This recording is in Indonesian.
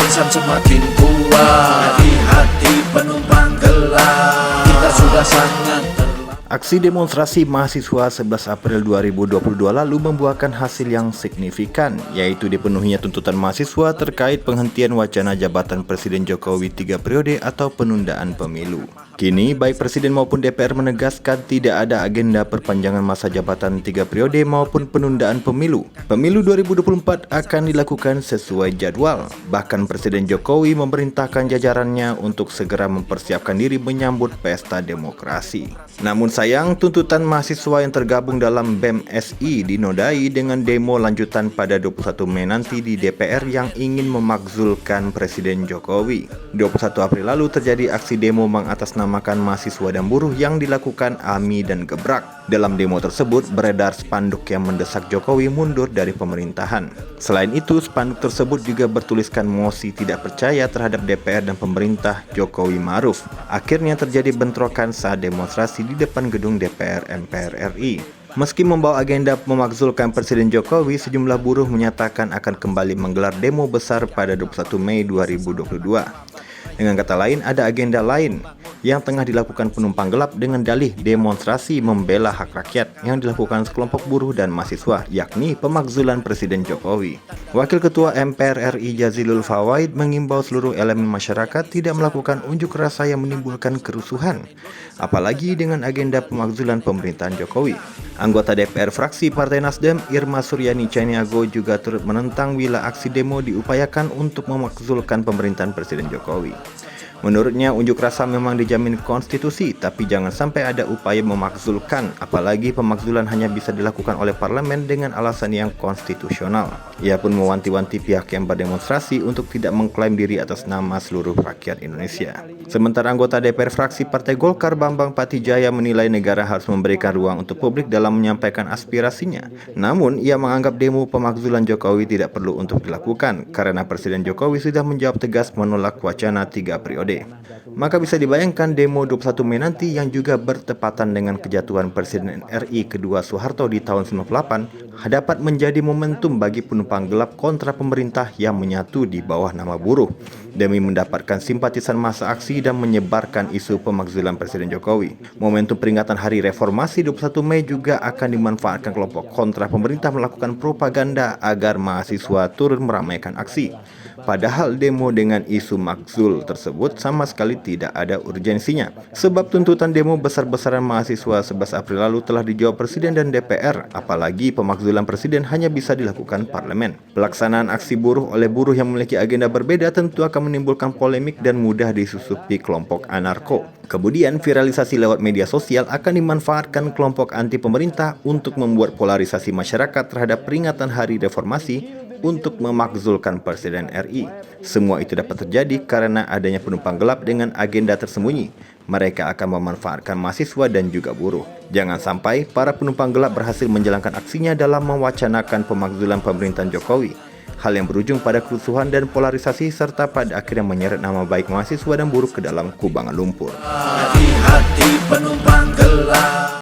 barisan semakin kuat. Hati-hati penumpang gelap, kita sudah sangat terlambat. Aksi demonstrasi mahasiswa 11 April 2022 lalu membuahkan hasil yang signifikan, yaitu dipenuhinya tuntutan mahasiswa terkait penghentian wacana jabatan Presiden Jokowi 3 periode atau penundaan pemilu. Kini, baik Presiden maupun DPR menegaskan tidak ada agenda perpanjangan masa jabatan 3 periode maupun penundaan pemilu. Pemilu 2024 akan dilakukan sesuai jadwal. Bahkan Presiden Jokowi memerintahkan jajarannya untuk segera mempersiapkan diri menyambut pesta demokrasi. Namun sayang, tuntutan mahasiswa yang tergabung dalam BEM SI dinodai dengan demo lanjutan pada 21 Mei nanti di DPR yang ingin memakzulkan Presiden Jokowi. 21 April lalu terjadi aksi demo mengatasnamakan mahasiswa dan buruh yang dilakukan AMI dan Gebrak. Dalam demo tersebut beredar spanduk yang mendesak Jokowi mundur dari pemerintahan. Selain itu, spanduk tersebut juga bertuliskan mosi tidak percaya terhadap DPR dan pemerintah Jokowi Ma'ruf. Akhirnya terjadi bentrokan saat demonstrasi di depan gedung DPR MPR RI. Meski membawa agenda memakzulkan Presiden Jokowi, sejumlah buruh menyatakan akan kembali menggelar demo besar pada 21 Mei 2022. Dengan kata lain, ada agenda lain yang tengah dilakukan penumpang gelap dengan dalih demonstrasi membela hak rakyat yang dilakukan sekelompok buruh dan mahasiswa, yakni pemakzulan Presiden Jokowi. Wakil Ketua MPR RI Jazilul Fawait mengimbau seluruh elemen masyarakat tidak melakukan unjuk rasa yang menimbulkan kerusuhan, apalagi dengan agenda pemakzulan pemerintahan Jokowi. Anggota DPR fraksi Partai Nasdem, Irma Suryani Chaniago, juga turut menentang bila aksi demo diupayakan untuk memakzulkan pemerintahan Presiden Jokowi. Menurutnya, unjuk rasa memang dijamin konstitusi, tapi jangan sampai ada upaya memakzulkan, apalagi pemakzulan hanya bisa dilakukan oleh parlemen dengan alasan yang konstitusional. Ia pun mewanti-wanti pihak yang berdemonstrasi untuk tidak mengklaim diri atas nama seluruh rakyat Indonesia. Sementara anggota DPR fraksi Partai Golkar Bambang Patijaya menilai negara harus memberikan ruang untuk publik dalam menyampaikan aspirasinya. Namun, ia menganggap demo pemakzulan Jokowi tidak perlu untuk dilakukan, karena Presiden Jokowi sudah menjawab tegas menolak wacana 3 periode. Maka bisa dibayangkan demo 21 Mei nanti yang juga bertepatan dengan kejatuhan Presiden RI kedua Soeharto di tahun 98 dapat menjadi momentum bagi penumpang gelap kontra pemerintah yang menyatu di bawah nama buruh demi mendapatkan simpatisan massa aksi dan menyebarkan isu pemakzulan Presiden Jokowi. Momentum peringatan Hari Reformasi 21 Mei juga akan dimanfaatkan kelompok kontra pemerintah melakukan propaganda agar mahasiswa turun meramaikan aksi. Padahal demo dengan isu makzul tersebut sama sekali tidak ada urgensinya. Sebab tuntutan demo besar-besaran mahasiswa 11 April lalu telah dijawab Presiden dan DPR, apalagi pemakzulan Presiden hanya bisa dilakukan parlemen. Pelaksanaan aksi buruh oleh buruh yang memiliki agenda berbeda tentu akan menimbulkan polemik dan mudah disusupi kelompok anarko. Kemudian viralisasi lewat media sosial akan dimanfaatkan kelompok anti pemerintah untuk membuat polarisasi masyarakat terhadap peringatan Hari Reformasi untuk memakzulkan Presiden RI. Semua itu dapat terjadi karena adanya penumpang gelap dengan agenda tersembunyi. Mereka akan memanfaatkan mahasiswa dan juga buruh. Jangan sampai para penumpang gelap berhasil menjalankan aksinya dalam mewacanakan pemakzulan pemerintahan Jokowi. Hal yang berujung pada kerusuhan dan polarisasi serta pada akhirnya menyeret nama baik mahasiswa dan buruh ke dalam kubangan lumpur. Hati-hati penumpang gelap.